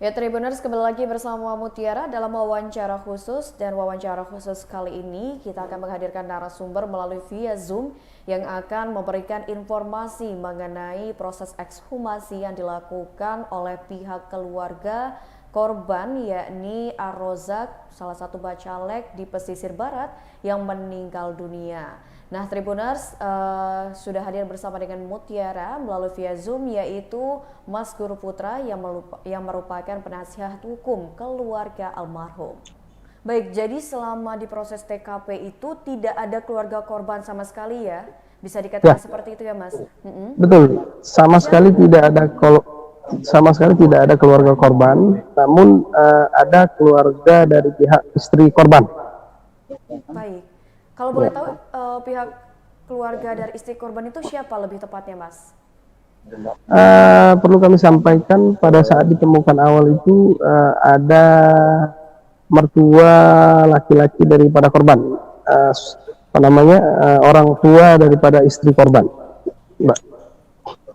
Ya, Tribuners, kembali lagi bersama Mutiara dalam wawancara khusus. Dan wawancara khusus kali ini kita akan menghadirkan narasumber melalui via Zoom yang akan memberikan informasi mengenai proses ekshumasi yang dilakukan oleh pihak keluarga korban, yakni Ar-Rozak, salah satu bacalek di pesisir barat yang meninggal dunia. Nah, Tribuners, sudah hadir bersama dengan Mutiara melalui via Zoom, yaitu Mas Guru Putra yang merupakan penasihat hukum keluarga almarhum. Baik, jadi selama di proses TKP itu tidak ada keluarga korban sama sekali ya? Bisa Ya, dikatakan seperti itu ya, Mas? betul. Sama sekali tidak ada keluarga korban, namun ada keluarga dari pihak istri korban. Baik. Kalau boleh Ya. tahu pihak keluarga dari istri korban itu siapa lebih tepatnya, Mas? Perlu kami sampaikan pada saat ditemukan awal itu ada mertua laki-laki daripada korban, orang tua daripada istri korban, Mbak.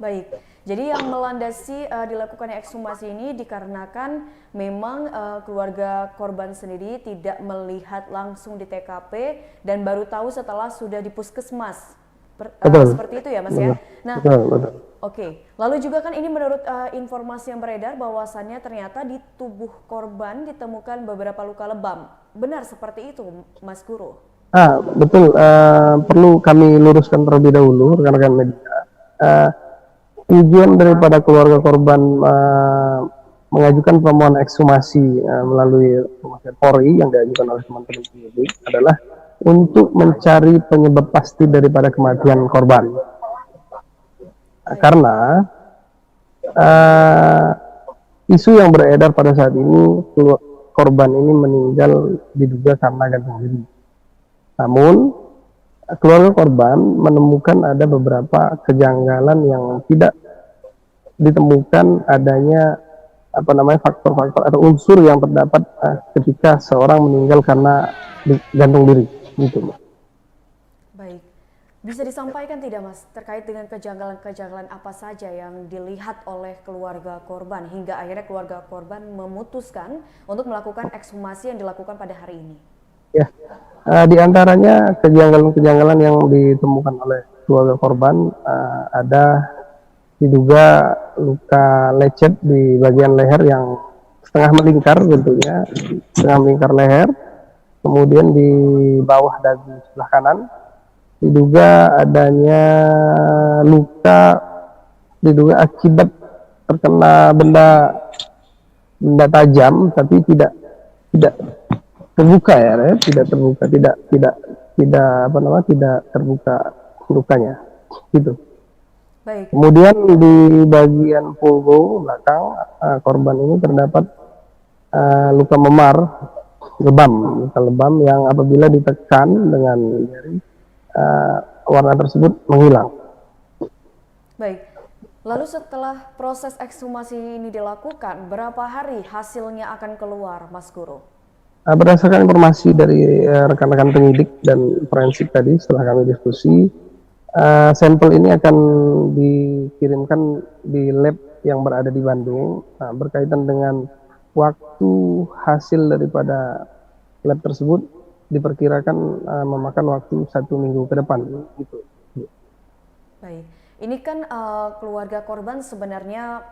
Baik, jadi yang melandasi dilakukannya ekshumasi ini dikarenakan memang keluarga korban sendiri tidak melihat langsung di TKP dan baru tahu setelah sudah di puskesmas. Betul, Seperti itu ya, Mas betul, ya. Nah, betul, betul. oke. Lalu juga kan ini menurut informasi yang beredar bahwasannya ternyata di tubuh korban ditemukan beberapa luka lebam. Benar seperti itu, Mas Guru? Betul. Perlu kami luruskan terlebih dahulu, rekan-rekan media. Uh, Tujuan daripada keluarga korban mengajukan permohonan ekshumasi melalui rumah sakit Polri yang diajukan oleh teman-teman penyidik adalah untuk mencari penyebab pasti daripada kematian korban. Karena uh, isu yang beredar pada saat ini korban ini meninggal diduga karena gantung diri. Namun keluarga korban menemukan ada beberapa kejanggalan yang tidak ditemukan adanya faktor-faktor atau unsur yang terdapat ketika seorang meninggal karena gantung diri gitu. Baik. Bisa disampaikan tidak, Mas, terkait dengan kejanggalan-kejanggalan apa saja yang dilihat oleh keluarga korban hingga akhirnya keluarga korban memutuskan untuk melakukan ekshumasi yang dilakukan pada hari ini? Ya, di antaranya kejanggalan-kejanggalan yang ditemukan oleh keluarga korban ada diduga luka lecet di bagian leher yang setengah melingkar bentuknya, setengah melingkar leher, kemudian di bawah dagu sebelah kanan diduga adanya luka diduga akibat terkena benda benda tajam tapi tidak terbuka tidak terbuka tidak tidak tidak terbuka lukanya gitu. Baik. Kemudian di bagian punggung belakang korban ini terdapat luka memar luka lebam yang apabila ditekan dengan jari warna tersebut menghilang. Baik. Lalu setelah proses ekshumasi ini dilakukan, berapa hari hasilnya akan keluar, Mas Guru? Berdasarkan informasi dari rekan-rekan penyidik dan forensik tadi setelah kami diskusi, sampel ini akan dikirimkan di lab yang berada di Bandung. Berkaitan dengan waktu hasil daripada lab tersebut diperkirakan memakan waktu 1 minggu ke depan gitu. Baik, ini kan keluarga korban sebenarnya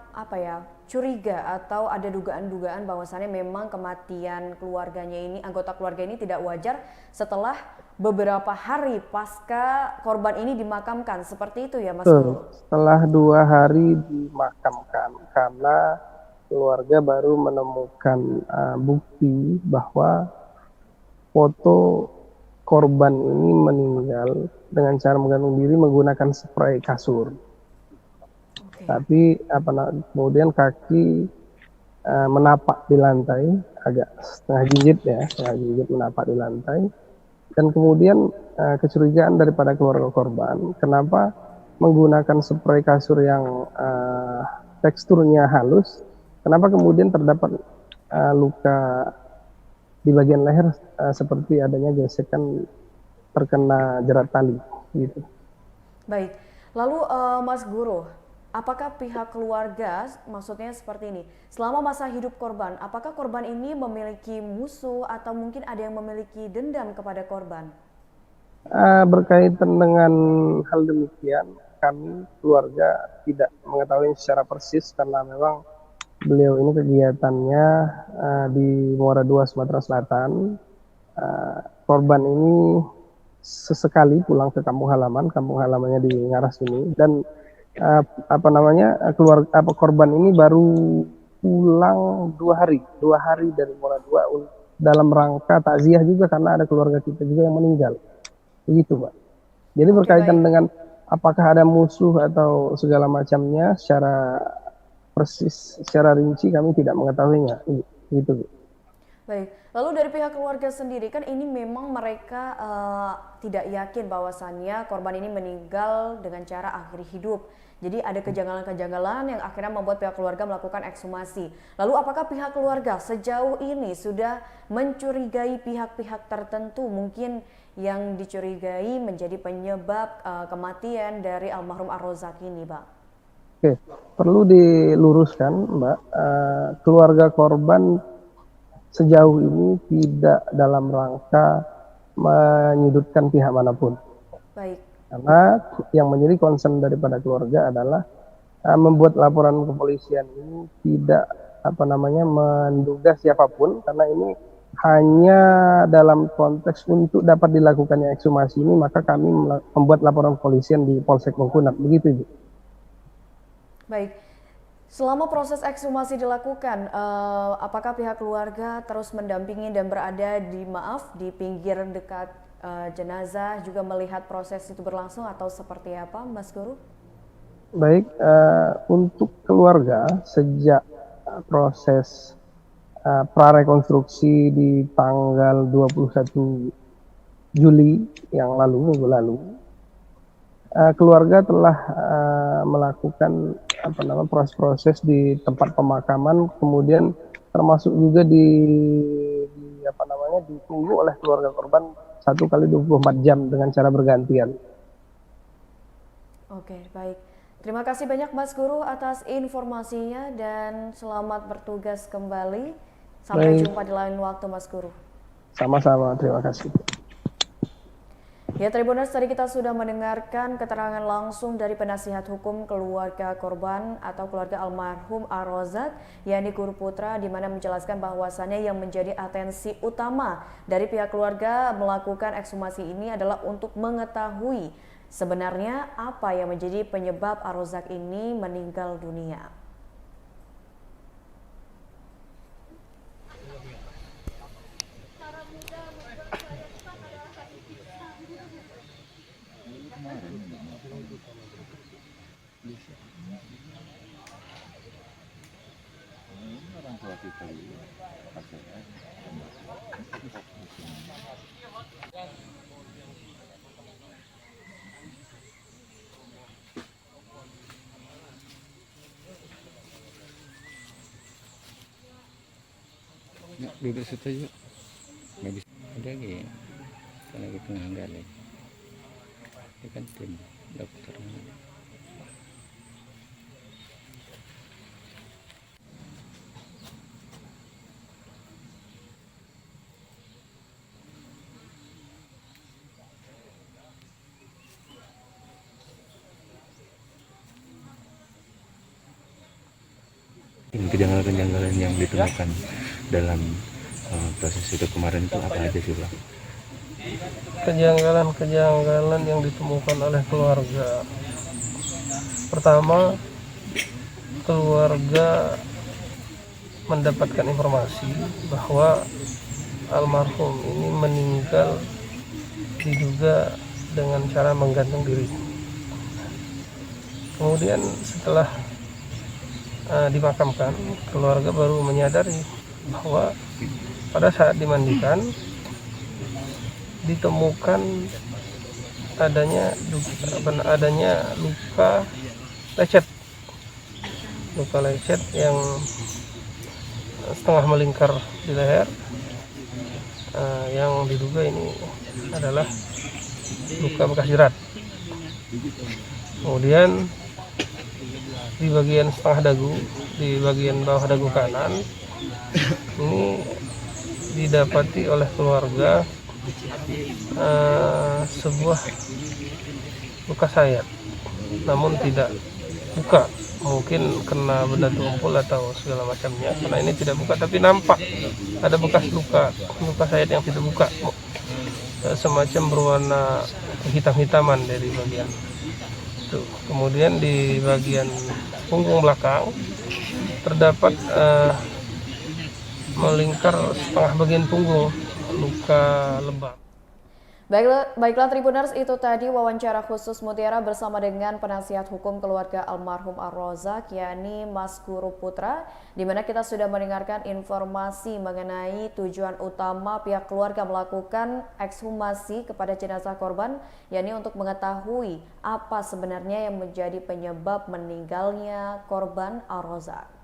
curiga atau ada dugaan-dugaan bahwasannya memang kematian keluarganya ini, anggota keluarga ini tidak wajar setelah beberapa hari pasca korban ini dimakamkan, seperti itu ya, Mas Guru? Setelah 2 hari dimakamkan karena keluarga baru menemukan bukti bahwa foto korban ini meninggal dengan cara menggantung diri menggunakan spray kasur. Okay. Tapi kemudian kaki menapak di lantai, agak setengah gigit menapak di lantai. Dan kemudian kecurigaan daripada keluarga korban, kenapa menggunakan spray kasur yang teksturnya halus, kenapa kemudian terdapat luka di bagian leher seperti adanya gesekan terkena jerat tali gitu. Baik, lalu Mas Guru, apakah pihak keluarga, maksudnya seperti ini, selama masa hidup korban, apakah korban ini memiliki musuh atau mungkin ada yang memiliki dendam kepada korban? Berkaitan dengan hal demikian, kami keluarga tidak mengetahui secara persis karena memang beliau ini kegiatannya di Muara II, Sumatera Selatan. Korban ini sesekali pulang ke kampung halamannya di Ngaras ini, dan korban ini baru pulang 2 hari dari Muara II dalam rangka takziah juga karena ada keluarga kita juga yang meninggal. Begitu, Pak. Jadi berkaitan dengan apakah ada musuh atau segala macamnya secara persis, secara rinci kami tidak mengetahuinya. Gitu. Baik, lalu dari pihak keluarga sendiri kan ini memang mereka tidak yakin bahwasannya korban ini meninggal dengan cara akhiri hidup. Jadi ada kejanggalan-kejanggalan yang akhirnya membuat pihak keluarga melakukan ekshumasi. Lalu apakah pihak keluarga sejauh ini sudah mencurigai pihak-pihak tertentu mungkin yang dicurigai menjadi penyebab kematian dari almarhum Ar-Rozak ini, Pak? Oke, perlu diluruskan, Mbak. Keluarga korban sejauh ini tidak dalam rangka menyudutkan pihak manapun. Baik. Karena yang menjadi concern daripada keluarga adalah membuat laporan kepolisian ini tidak menduga siapapun, karena ini hanya dalam konteks untuk dapat dilakukannya ekshumasi ini, maka kami membuat laporan kepolisian di Polsek Mengkunat. Begitu, Ibu. Baik. Selama proses ekshumasi dilakukan, apakah pihak keluarga terus mendampingi dan berada di pinggir dekat jenazah, juga melihat proses itu berlangsung atau seperti apa, Mas Guru? Baik, untuk keluarga sejak proses prarekonstruksi di tanggal 21 Juli yang lalu, minggu lalu, keluarga telah melakukan proses di tempat pemakaman, kemudian termasuk juga ditunggu oleh keluarga korban 1 kali 24 jam dengan cara bergantian. Oke, baik. Terima kasih banyak Mas Guru atas informasinya dan selamat bertugas kembali. Sampai jumpa di lain waktu, Mas Guru. Sama-sama, terima kasih. Ya, Tribuners, tadi kita sudah mendengarkan keterangan langsung dari penasihat hukum keluarga korban atau keluarga almarhum Ar-Rozak, yakni Guru Putra, di mana menjelaskan bahwasannya yang menjadi atensi utama dari pihak keluarga melakukan ekshumasi ini adalah untuk mengetahui sebenarnya apa yang menjadi penyebab Ar-Rozak ini meninggal dunia. Orang tua kita itu duduk situ yuk, nggak bisa udah gitu, kalau gitu nggak lagi, ini kan tim dokter. Kejanggalan-kejanggalan yang ditemukan dalam proses itu kemarin itu apa aja sih, Bang? Kejanggalan-kejanggalan yang ditemukan oleh keluarga. Pertama, keluarga mendapatkan informasi bahwa almarhum ini meninggal diduga dengan cara menggantung diri. Kemudian setelah dimakamkan, keluarga baru menyadari bahwa pada saat dimandikan ditemukan adanya luka lecet yang setengah melingkar di leher, yang diduga ini adalah luka bekas jerat. Kemudian di bagian setengah dagu, di bagian bawah dagu kanan. Ini didapati oleh keluarga sebuah luka sayat, namun tidak buka, mungkin kena benda tumpul atau segala macamnya, karena ini tidak buka, tapi nampak ada bekas luka sayat yang tidak buka, semacam berwarna hitam-hitaman dari bagian itu. Kemudian di bagian punggung belakang terdapat melingkar setengah bagian punggung, luka lebam. Baiklah Tribuners, itu tadi wawancara khusus Mutiara bersama dengan penasihat hukum keluarga almarhum Ar-Rozak, yakni Mas Guru Putra, di mana kita sudah mendengarkan informasi mengenai tujuan utama pihak keluarga melakukan ekshumasi kepada jenazah korban, yakni untuk mengetahui apa sebenarnya yang menjadi penyebab meninggalnya korban Ar-Rozak.